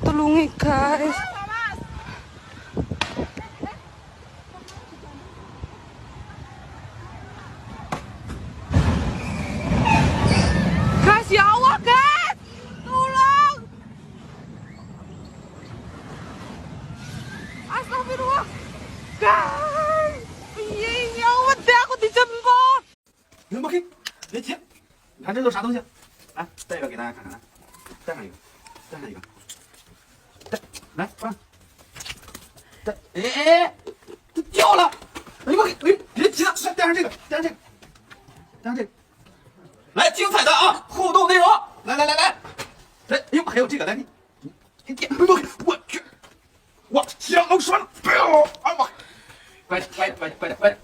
tulungi guys. Guys, ya Allah guys, tolong. Astagfirullah. Guys, ya Allah, deh aku dijemput. 别摸黑，别急，你看这都啥东西？来，带一个给大家看看，来，带上一个，带上一个，带，来放上，带，哎，这掉了！哎呦我给，哎，别急了，来带上这个，带上这个，带上这个，来，精彩的啊，互动内容，来，来，哎呦，还有这个，来你点，我去，我香都酸了，哎呦，哎我，快点，